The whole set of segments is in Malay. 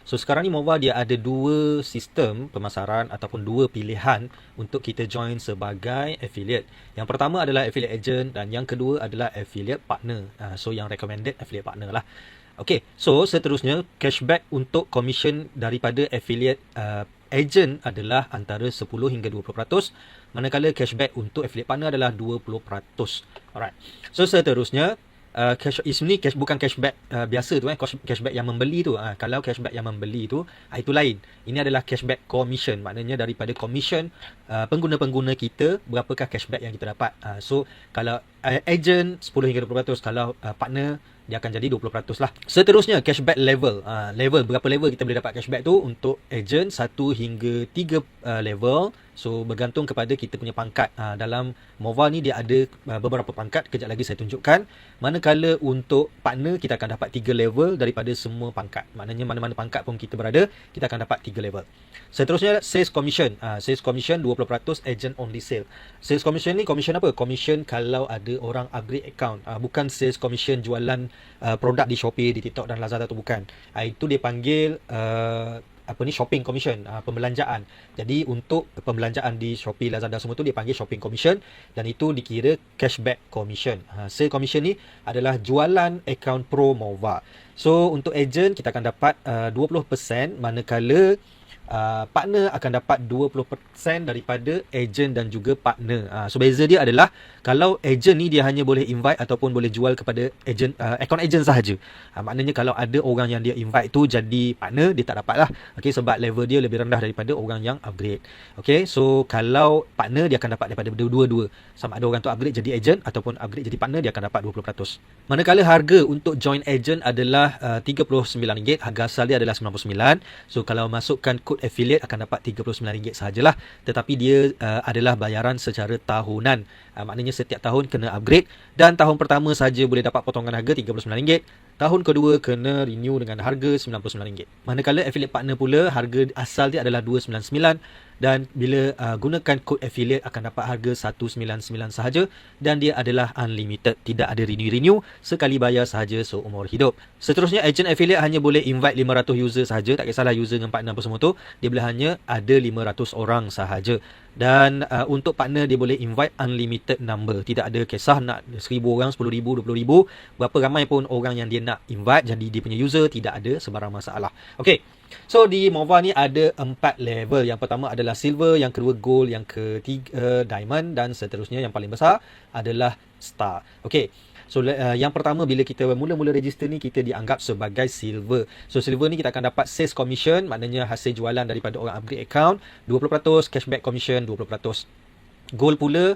So sekarang ni Mova dia ada dua sistem pemasaran ataupun dua pilihan untuk kita join sebagai affiliate. Yang pertama adalah affiliate agent dan yang kedua adalah affiliate partner. So yang recommended affiliate partner lah. Okay, so seterusnya cashback untuk commission daripada affiliate agent adalah antara 10 hingga 20%, manakala cashback untuk affiliate partner adalah 20%. Alright. So seterusnya bukan cashback biasa tu cashback yang membeli tu. Kalau cashback yang membeli tu itu lain. Ini adalah cashback commission, maknanya daripada commission pengguna-pengguna kita berapakah cashback yang kita dapat. So kalau agent 10 hingga 20%, kalau partner dia akan jadi 20% lah. Seterusnya cashback level. Berapa level kita boleh dapat cashback tu untuk agent 1 hingga 3 level. So bergantung kepada kita punya pangkat. Dalam Mova ni dia ada beberapa pangkat, kejap lagi saya tunjukkan. Manakala untuk partner kita akan dapat 3 level daripada semua pangkat. Maknanya mana-mana pangkat pun kita berada, kita akan dapat 3 level. Seterusnya sales commission. Sales commission 20%, agent only sale. Sales commission ni commission apa? Commission kalau ada orang upgrade account. Bukan sales commission jualan produk di Shopee, di TikTok dan Lazada tu bukan. Itu dia panggil shopping commission, pembelanjaan. Jadi untuk pembelanjaan di Shopee, Lazada semua tu dia panggil shopping commission dan itu dikira cashback commission. Sale commission ni adalah jualan account Pro Mova. So untuk agent kita akan dapat 20%, manakala partner akan dapat 20% daripada agent dan juga partner. So beza dia adalah kalau agent ni dia hanya boleh invite ataupun boleh jual kepada agent, account agent sahaja. Maknanya kalau ada orang yang dia invite tu jadi partner, dia tak dapat lah. Okay, sebab level dia lebih rendah daripada orang yang upgrade. Okay, so kalau partner dia akan dapat daripada dua-dua. Sama ada orang tu upgrade jadi agent ataupun upgrade jadi partner, dia akan dapat 20%. Manakala harga untuk join agent adalah RM39, harga asal dia adalah RM99. So kalau masukkan kod affiliate akan dapat RM39 sahajalah, tetapi dia adalah bayaran secara tahunan. Maknanya setiap tahun kena upgrade dan tahun pertama saja boleh dapat potongan harga RM39. Tahun kedua kena renew dengan harga RM99. Manakala affiliate partner pula harga asal dia adalah RM299 dan bila gunakan kod affiliate akan dapat harga RM199 sahaja dan dia adalah unlimited, tidak ada renew, sekali bayar sahaja seumur hidup. Seterusnya agent affiliate hanya boleh invite 500 user sahaja, tak kisahlah user dengan partner apa semua tu, dia boleh hanya ada 500 orang sahaja. Dan untuk partner dia boleh invite unlimited number, tidak ada kisah nak 1000 orang, 10,000, 20,000, berapa ramai pun orang yang dia nak invite jadi dia punya user, tidak ada sebarang masalah. Okay, so di Mova ni ada 4 level. Yang pertama adalah silver, yang kedua gold, yang ketiga diamond dan seterusnya yang paling besar adalah star. Okay, so yang pertama bila kita mula-mula register ni kita dianggap sebagai silver. So silver ni kita akan dapat sales commission, maknanya hasil jualan daripada orang upgrade account 20%, cashback commission 20%. Gold pula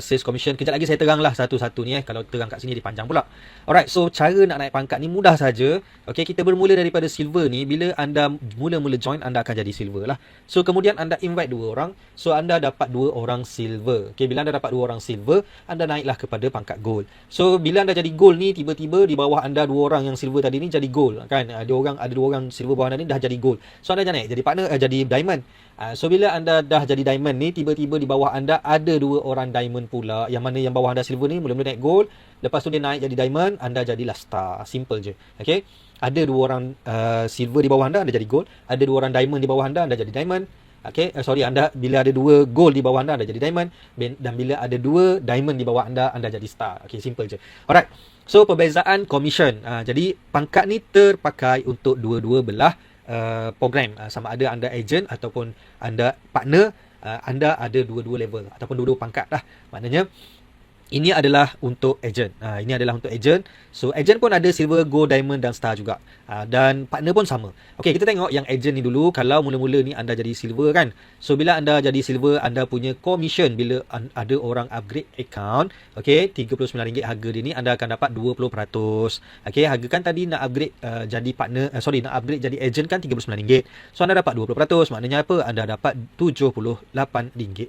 sales commission, kejap lagi saya teranglah satu-satu ni kalau terang kat sini dia panjang pula. Alright, so cara nak naik pangkat ni mudah saja. Okay, kita bermula daripada silver ni. Bila anda mula-mula join, anda akan jadi silver lah. So kemudian anda invite 2 orang, so anda dapat 2 orang silver. Okay, bila anda dapat 2 orang silver, anda naiklah kepada pangkat gold. So bila anda jadi gold ni, tiba-tiba di bawah anda 2 orang yang silver tadi ni jadi gold kan. Ada 2 orang silver bawah anda ni dah jadi gold. So anda naik jadi partner, jadi diamond. So bila anda dah jadi diamond ni, tiba-tiba di bawah anda ada 2 orang diamond pula. Yang mana yang bawah anda silver ni mula-mula naik gold, lepas tu dia naik jadi diamond, anda jadilah star. Simple je. Okay, ada 2 orang silver di bawah anda jadi gold. Ada 2 orang diamond di bawah anda jadi diamond. Okay, anda bila ada 2 gold di bawah anda jadi diamond, dan bila ada 2 diamond di bawah anda jadi star. Okay, simple je. Alright, so perbezaan commission. Jadi pangkat ni terpakai untuk dua-dua belah program. Sama ada anda agent ataupun anda partner, anda ada dua-dua level ataupun dua-dua pangkat lah. Maknanya ini adalah untuk agent. Ini adalah untuk agent. So agent pun ada silver, gold, diamond dan star juga. Dan partner pun sama. Okey, kita tengok yang agent ni dulu. Kalau mula-mula ni anda jadi silver kan. So bila anda jadi silver, anda punya commission bila ada orang upgrade account, okey, RM39 harga dia ni, anda akan dapat 20%. Okey, harga kan tadi nak upgrade jadi partner, nak upgrade jadi agent kan RM39. So anda dapat 20%. Maknanya apa? Anda dapat RM78.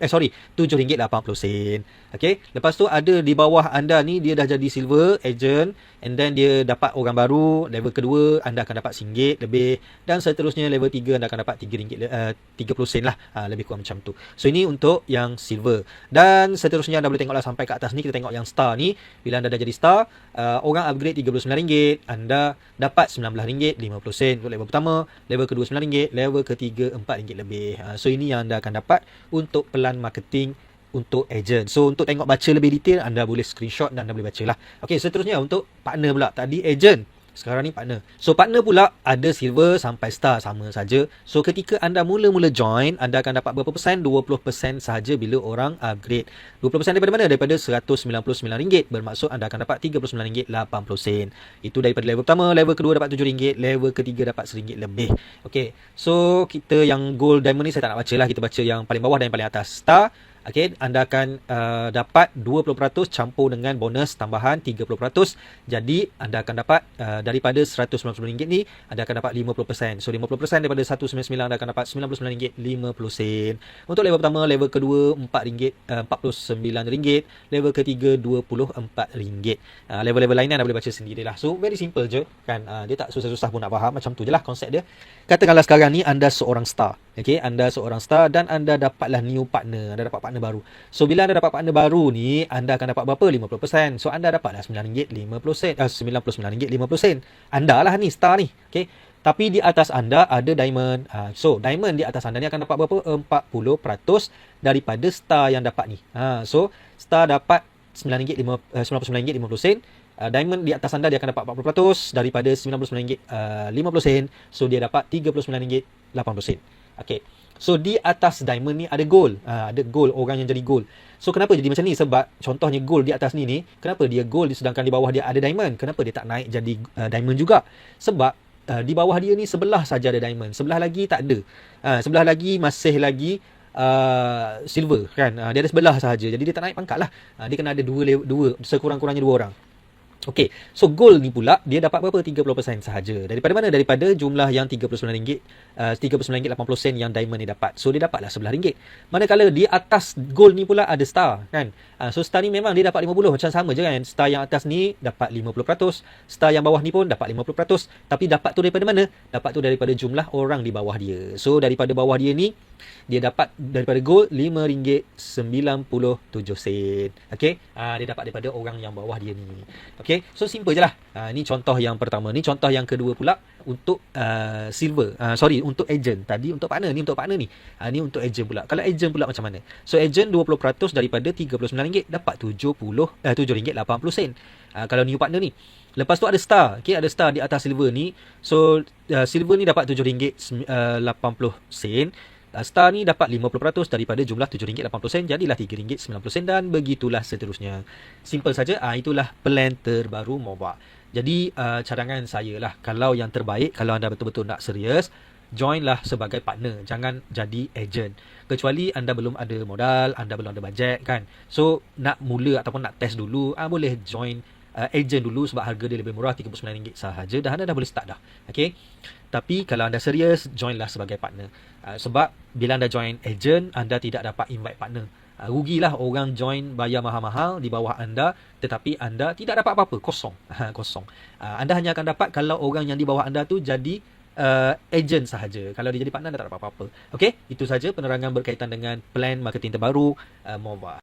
RM7.80. Okey, lepas tu ada ada di bawah anda ni dia dah jadi silver agent, and then dia dapat orang baru, level kedua anda akan dapat RM1 lebih, dan seterusnya level 3 anda akan dapat RM30, 30 sen lah, lebih kurang macam tu. So ini untuk yang silver, dan seterusnya anda boleh tengoklah sampai ke atas ni. Kita tengok yang star ni, bila anda dah jadi star, orang upgrade RM39, anda dapat RM19.50 untuk level pertama, level kedua RM9, level ketiga RM4 lebih. So ini yang anda akan dapat untuk pelan marketing untuk agent. So untuk tengok baca lebih detail, anda boleh screenshot dan anda boleh baca lah. Okey, seterusnya untuk partner pula. Tadi agent, sekarang ni partner. So partner pula ada silver sampai star, sama saja. So ketika anda mula-mula join, anda akan dapat berapa persen? 20% sahaja bila orang upgrade. 20% daripada mana? Daripada RM199. Bermaksud anda akan dapat RM39.80. Itu daripada level pertama, level kedua dapat RM7, level ketiga dapat RM1 lebih. Okey. So kita yang gold diamond ni saya tak nak baca lah, kita baca yang paling bawah dan yang paling atas. Star, okay, anda akan dapat 20% campur dengan bonus tambahan 30%. Jadi anda akan dapat daripada RM199 ni, anda akan dapat 50%. So 50% daripada RM199 anda akan dapat RM99.50. Untuk level pertama, level kedua RM49, level ketiga RM24. Level-level lainnya anda boleh baca sendirilah. So very simple je kan. Dia tak susah-susah pun nak faham, macam tu je lah konsep dia. Katakanlah sekarang ni anda seorang star. Okay, anda seorang star dan anda dapatlah new partner. Anda dapat partner baru. So bila anda dapat partner baru ni, anda akan dapat berapa? 50%. So anda dapatlah RM9.50. RM99.50. Anda lah ni star ni. Okay. Tapi di atas anda ada diamond. So diamond di atas anda ni akan dapat berapa? 40% daripada star yang dapat ni. So star dapat RM99.50. Diamond di atas anda dia akan dapat 40% daripada RM99.50. So dia dapat RM39.80. Okay. So di atas diamond ni ada gold. Ada gold, orang yang jadi gold. So kenapa jadi macam ni? Sebab contohnya gold di atas ni, kenapa dia gold sedangkan di bawah dia ada diamond? Kenapa dia tak naik jadi diamond juga? Sebab di bawah dia ni sebelah saja ada diamond, sebelah lagi tak ada. Sebelah lagi masih lagi silver kan. Dia ada sebelah sahaja. Jadi dia tak naik pangkat lah. Dia kena ada dua sekurang-kurangnya 2 orang. Okey, so gold ni pula dia dapat berapa? 30% sahaja. Daripada mana? Daripada jumlah yang RM39, RM39.80 yang diamond ni dapat. So dia dapatlah RM11. Manakala di atas gold ni pula ada star kan. So star ni memang dia dapat 50, macam sama je kan. Star yang atas ni dapat 50%, star yang bawah ni pun dapat 50%. Tapi dapat tu daripada mana? Dapat tu daripada jumlah orang di bawah dia. So daripada bawah dia ni, dia dapat daripada gold RM5.97. Okey, dia dapat daripada orang yang bawah dia ni. Okey, so simple je lah. Ni contoh yang pertama. Ni contoh yang kedua pula untuk silver. Untuk agent. Tadi untuk partner, ni untuk partner ni. Ni untuk agent pula. Kalau agent pula macam mana? So agent 20% daripada RM39 dapat RM7.80. Kalau new partner ni. Lepas tu ada star. Okey, ada star di atas silver ni. So silver ni dapat RM7.80. Star ni dapat 50% daripada jumlah RM7.80, jadilah RM3.90 dan begitulah seterusnya. Simple saja. Itulah plan terbaru MOBA. Jadi cadangan saya lah, kalau yang terbaik, kalau anda betul-betul nak serius, joinlah sebagai partner, jangan jadi agent. Kecuali anda belum ada modal, anda belum ada bajet kan. So nak mula ataupun nak test dulu, boleh join agent dulu sebab harga dia lebih murah, RM39 sahaja dah anda dah boleh start dah. Okey. Tapi kalau anda serius, joinlah sebagai partner. Sebab bila anda join agent, anda tidak dapat invite partner. Rugilah orang join bayar mahal-mahal di bawah anda, tetapi anda tidak dapat apa-apa, kosong. Kosong. Anda hanya akan dapat kalau orang yang di bawah anda tu jadi agent sahaja. Kalau dia jadi partner, anda tak dapat apa-apa. Okey, itu saja penerangan berkaitan dengan plan marketing terbaru MOBA.